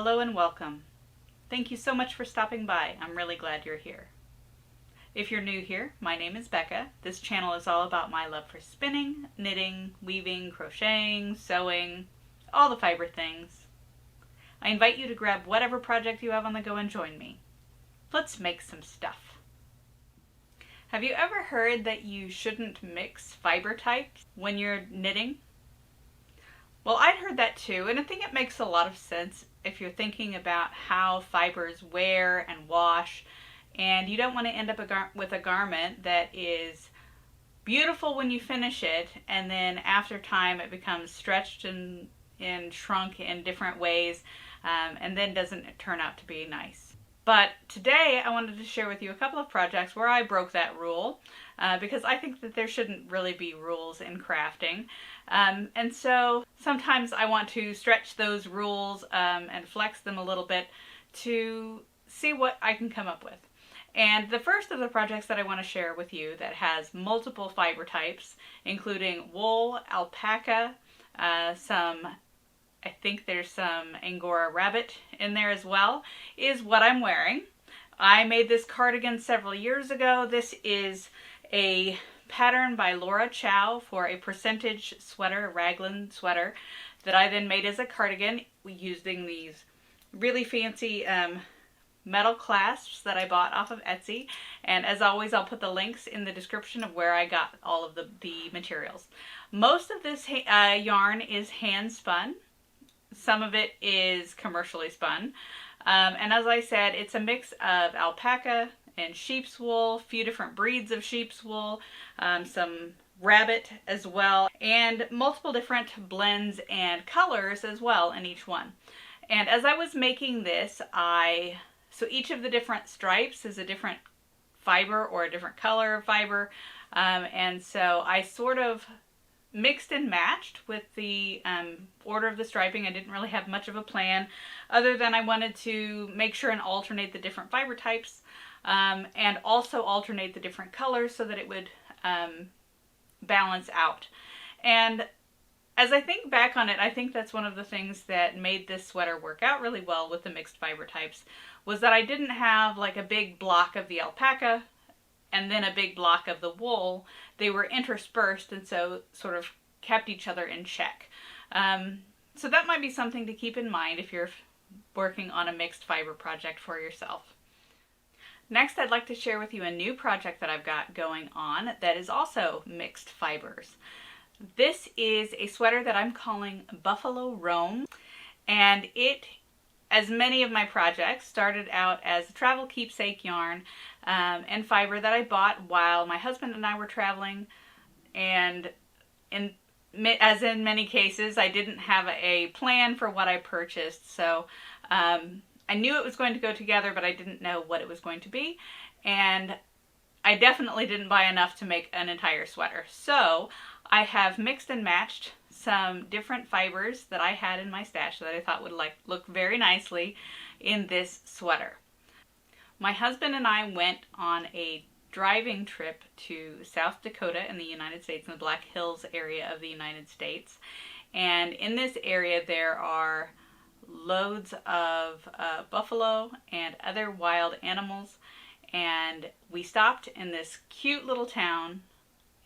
Hello and welcome. Thank you so much for stopping by. I'm really glad you're here. If you're new here, my name is Becca. This channel is all about my love for spinning, knitting, weaving, crocheting, sewing, all the fiber things. I invite you to grab whatever project you have on the go and join me. Let's make some stuff. Have you ever heard that you shouldn't mix fiber types when you're knitting? Well, I'd heard that too, and I think it makes a lot of sense if you're thinking about how fibers wear and wash, and you don't want to end up with a garment that is beautiful when you finish it, and then after time it becomes stretched and shrunk in different ways, and then doesn't turn out to be nice. But today I wanted to share with you a couple of projects where I broke that rule, because I think that there shouldn't really be rules in crafting. And so sometimes I want to stretch those rules and flex them a little bit to see what I can come up with. And the first of the projects that I want to share with you that has multiple fiber types, including wool, alpaca, I think there's some Angora rabbit in there as well, is what I'm wearing. I made this cardigan several years ago. This is a pattern by Chau for a percentage sweater, a Raglan sweater, that I then made as a cardigan using these really fancy metal clasps that I bought off of Etsy. And as always, I'll put the links in the description of where I got all of the materials. Most of this yarn is hand spun. Some of it is commercially spun. And as I said, it's a mix of alpaca and sheep's wool, a few different breeds of sheep's wool, some rabbit as well, and multiple different blends and colors as well in each one. And as I was making this, so each of the different stripes is a different fiber or a different color of fiber. And so I sort of mixed and matched with the order of the striping. I didn't really have much of a plan other than I wanted to make sure and alternate the different fiber types, and also alternate the different colors so that it would balance out. And as I think back on it, I think that's one of the things that made this sweater work out really well with the mixed fiber types, was that I didn't have like a big block of the alpaca and then a big block of the wool. They were interspersed and so sort of kept each other in check. So that might be something to keep in mind if you're working on a mixed fiber project for yourself. Next, I'd like to share with you a new project that I've got going on that is also mixed fibers. This is a sweater that I'm calling Buffalo Roam, and it, as many of my projects, started out as a travel keepsake yarn and fiber that I bought while my husband and I were traveling, and as in many cases, I didn't have a plan for what I purchased, so I knew it was going to go together, but I didn't know what it was going to be, and I definitely didn't buy enough to make an entire sweater. So I have mixed and matched some different fibers that I had in my stash that I thought would look very nicely in this sweater. My husband and I went on a driving trip to South Dakota in the United States, in the Black Hills area of the United States. And in this area there are loads of buffalo and other wild animals. And we stopped in this cute little town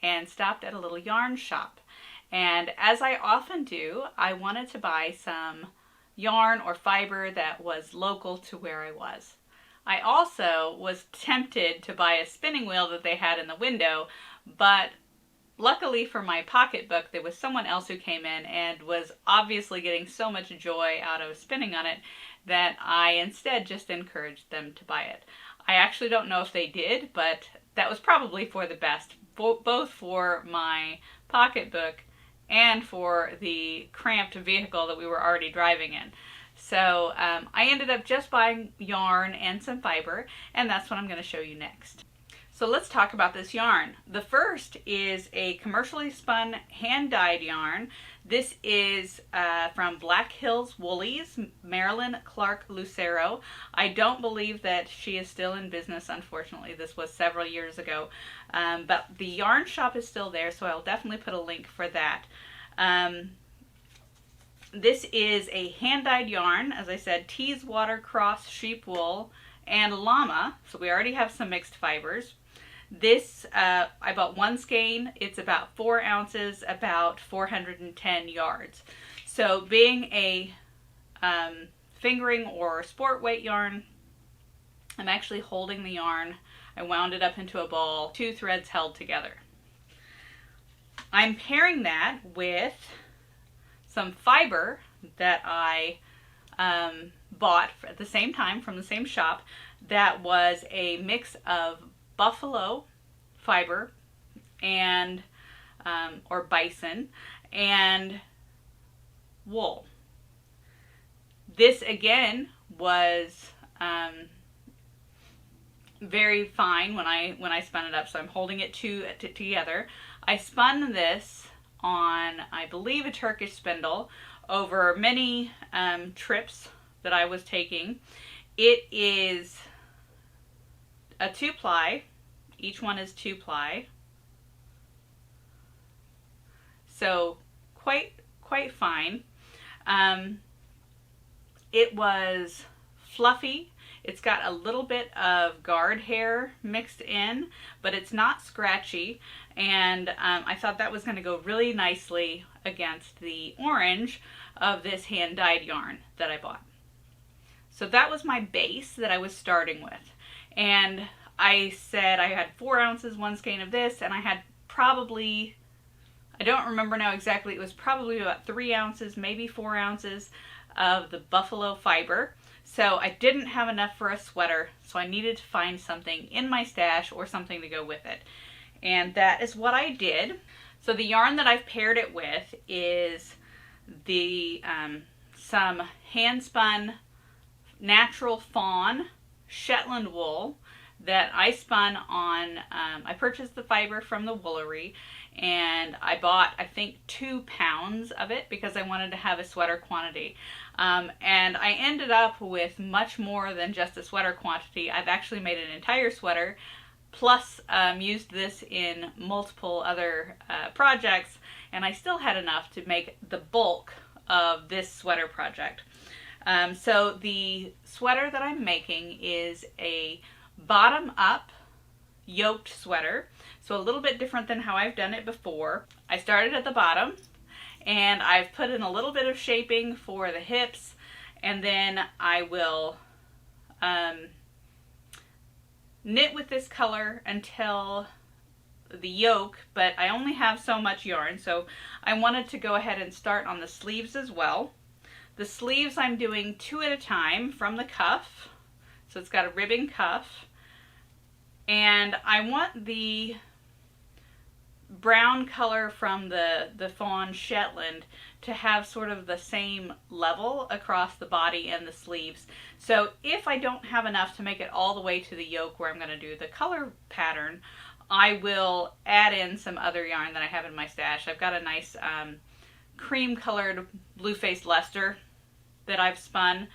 and stopped at a little yarn shop. And as I often do, I wanted to buy some yarn or fiber that was local to where I was. I also was tempted to buy a spinning wheel that they had in the window, but luckily for my pocketbook, there was someone else who came in and was obviously getting so much joy out of spinning on it that I instead just encouraged them to buy it. I actually don't know if they did, but that was probably for the best, both for my pocketbook and for the cramped vehicle that we were already driving in. So I ended up just buying yarn and some fiber, and that's what I'm going to show you next. So let's talk about this yarn. The first is a commercially spun hand-dyed yarn. This is from Black Hills Woolies, Marilyn Clark Lucero. I don't believe that she is still in business, unfortunately. This was several years ago. But the yarn shop is still there, so I'll definitely put a link for that. This is a hand-dyed yarn, as I said, Teeswater cross sheep wool and llama, so we already have some mixed fibers. This, I bought one skein. It's about 4 ounces, about 410 yards. So being a fingering or sport weight yarn, I'm actually holding the yarn. I wound it up into a ball, 2 threads held together. I'm pairing that with some fiber that I bought at the same time from the same shop. That was a mix of buffalo fiber and or bison and wool. This again was very fine when I spun it up, so I'm holding it together. I spun this on, I believe, a Turkish spindle over many trips that I was taking. It is a 2-ply. Each one is 2-ply. So quite fine. It was fluffy. It's got a little bit of guard hair mixed in, but it's not scratchy. And I thought that was going to go really nicely against the orange of this hand-dyed yarn that I bought. So that was my base that I was starting with. And I said I had 4 ounces, 1 skein of this, and I had probably, I don't remember now exactly, it was probably about 3 ounces, maybe 4 ounces of the buffalo fiber. So I didn't have enough for a sweater, so I needed to find something in my stash or something to go with it. And that is what I did. So the yarn that I've paired it with is the some hand-spun natural fawn Shetland wool that I spun on, I purchased the fiber from the Woolery, and I bought, I think, 2 pounds of it because I wanted to have a sweater quantity. And I ended up with much more than just a sweater quantity. I've actually made an entire sweater, plus used this in multiple other projects, and I still had enough to make the bulk of this sweater project. So the sweater that I'm making is a bottom-up yoked sweater, so a little bit different than how I've done it before. I started at the bottom, and I've put in a little bit of shaping for the hips, and then I will knit with this color until the yoke, but I only have so much yarn, so I wanted to go ahead and start on the sleeves as well. The sleeves I'm doing 2 at a time from the cuff, so it's got a ribbing cuff, and I want the brown color from the fawn Shetland to have sort of the same level across the body and the sleeves. So if I don't have enough to make it all the way to the yoke where I'm going to do the color pattern, I will add in some other yarn that I have in my stash. I've got a nice cream colored blue-faced Leicester that I've spun,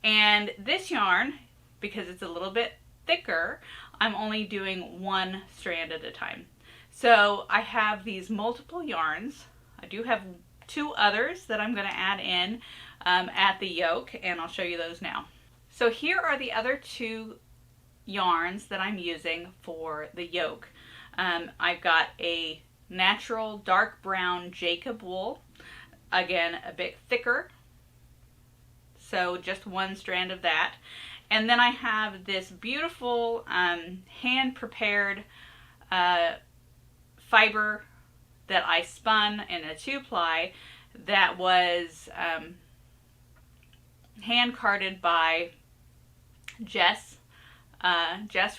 and this yarn, because it's a little bit thicker, I'm only doing 1 strand at a time. So I have these multiple yarns. I do have 2 others that I'm going to add in at the yoke, and I'll show you those now. So here are the other 2 yarns that I'm using for the yoke. I've got a natural dark brown Jacob wool, again a bit thicker, so just 1 strand of that. And then I have this beautiful hand-prepared fiber that I spun in a 2-ply that was hand-carded by Jess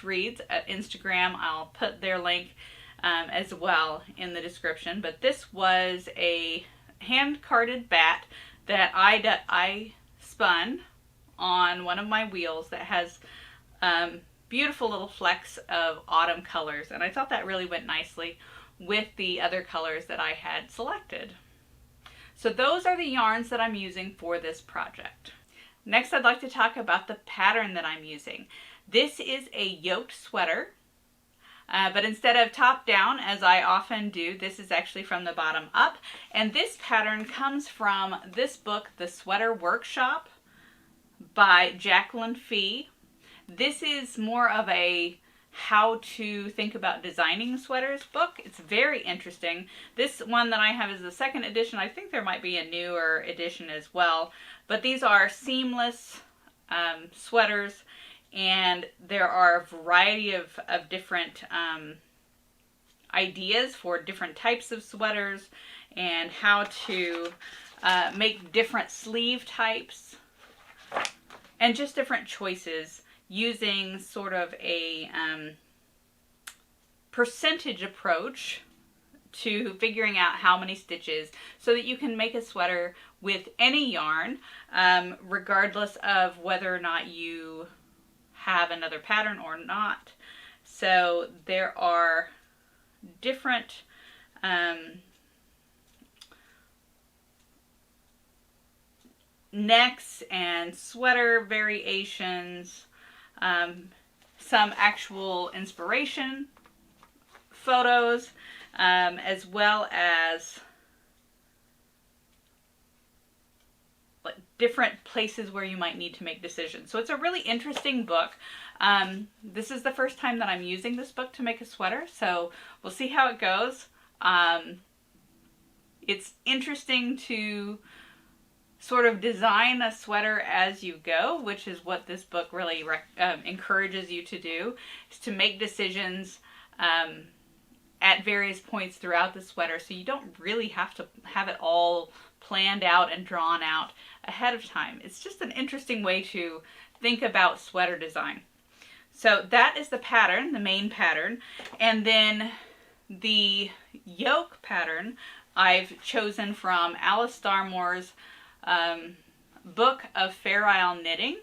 Reeds at Instagram. I'll put their link as well in the description. But this was a hand-carded bat that I spun on one of my wheels that has beautiful little flecks of autumn colors, and I thought that really went nicely with the other colors that I had selected. So those are the yarns that I'm using for this project. Next, I'd like to talk about the pattern that I'm using. This is a yoked sweater. But instead of top down, as I often do, this is actually from the bottom up. And this pattern comes from this book, The Sweater Workshop by Jacqueline Fee. This is more of a how to think about designing sweaters book. It's very interesting. This one that I have is the second edition. I think there might be a newer edition as well. But these are seamless sweaters, and there are a variety of different ideas for different types of sweaters and how to make different sleeve types and just different choices using sort of a percentage approach to figuring out how many stitches so that you can make a sweater with any yarn, regardless of whether or not you have another pattern or not. So there are different necks and sweater variations, some actual inspiration photos, as well as like different places where you might need to make decisions. So it's a really interesting book. This is the first time that I'm using this book to make a sweater, so we'll see how it goes. It's interesting to sort of design a sweater as you go, which is what this book really encourages you to do, is to make decisions at various points throughout the sweater, so you don't really have to have it all planned out and drawn out ahead of time. It's just an interesting way to think about sweater design. So that is the pattern, the main pattern, and then the yoke pattern I've chosen from Alice Starmore's book of Fair Isle Knitting.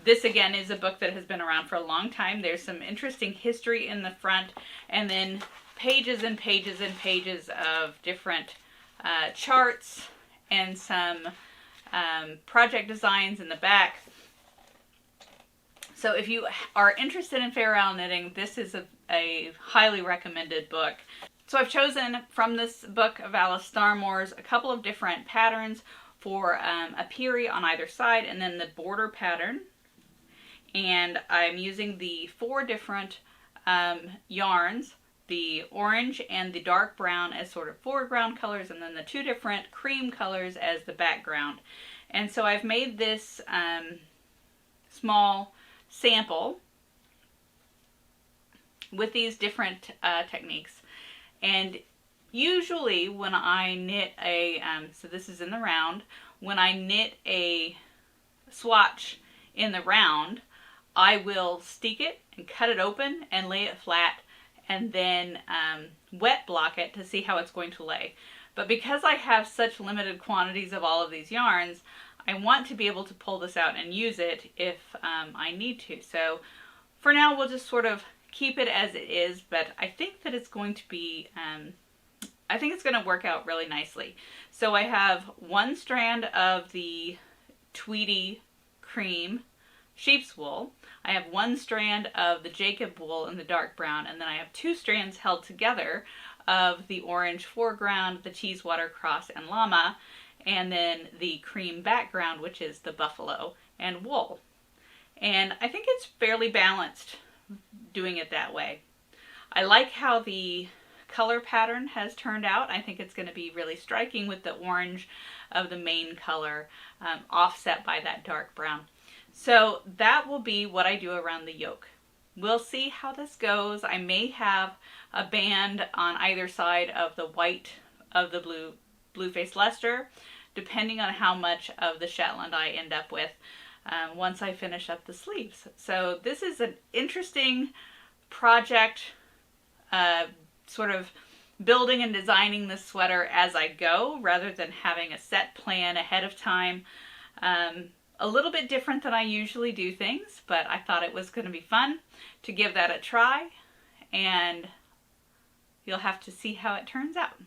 This again is a book that has been around for a long time. There's some interesting history in the front, and then pages and pages and pages of different charts and some project designs in the back. So if you are interested in Fair Isle knitting, this is a highly recommended book. So I've chosen from this book of Alice Starmore's a couple of different patterns for a piri on either side, and then the border pattern. And I'm using the 4 different yarns, the orange and the dark brown as sort of foreground colors, and then the 2 different cream colors as the background. And so I've made this small sample with these different techniques. And usually when I knit a, so this is in the round, when I knit a swatch in the round, I will steek it and cut it open and lay it flat, and then wet block it to see how it's going to lay. But because I have such limited quantities of all of these yarns, I want to be able to pull this out and use it if I need to. So for now we'll just sort of keep it as it is, but I think that it's going to be, I think it's going to work out really nicely. So I have 1 strand of the Tweedy cream sheep's wool. I have 1 strand of the Jacob wool in the dark brown, and then I have 2 strands held together of the orange foreground, the Teeswater cross and llama, and then the cream background, which is the buffalo and wool. And I think it's fairly balanced doing it that way. I like how the color pattern has turned out. I think it's going to be really striking with the orange of the main color offset by that dark brown. So that will be what I do around the yoke. We'll see how this goes. I may have a band on either side of the white of the blue-faced Leicester, depending on how much of the Shetland I end up with once I finish up the sleeves. So this is an interesting project, sort of building and designing this sweater as I go rather than having a set plan ahead of time. A little bit different than I usually do things, but I thought it was going to be fun to give that a try, and you'll have to see how it turns out.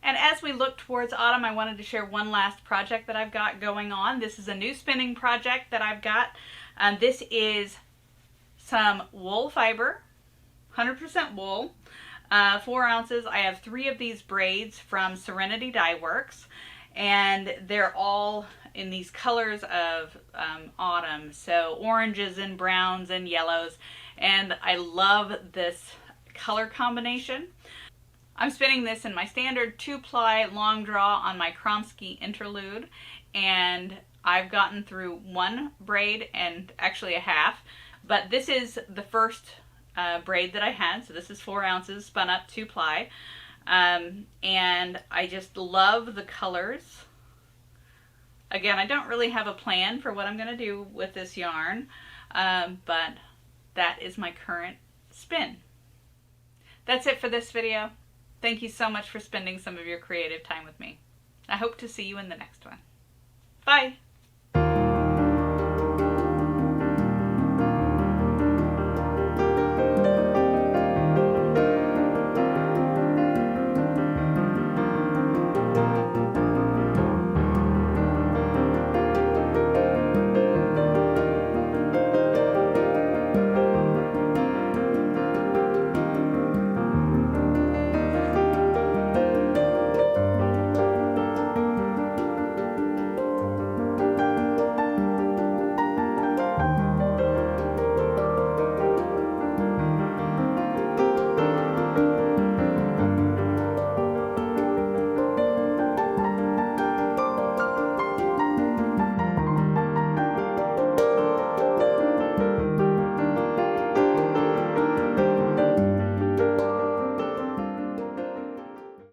And as we look towards autumn, I wanted to share one last project that I've got going on. This is a new spinning project that I've got. This is some wool fiber 100% wool. 4 ounces. I have 3 of these braids from Serenity Dyeworks, and they're all in these colors of autumn, so oranges and browns and yellows, and I love this color combination. I'm spinning this in my standard 2-ply long draw on my Kromsky interlude, and I've gotten through 1 braid and actually a half, but this is the first braid that I had, so this is 4 ounces spun up 2-ply, and I just love the colors. Again, I don't really have a plan for what I'm going to do with this yarn, but that is my current spin. That's it for this video. Thank you so much for spending some of your creative time with me. I hope to see you in the next one. Bye!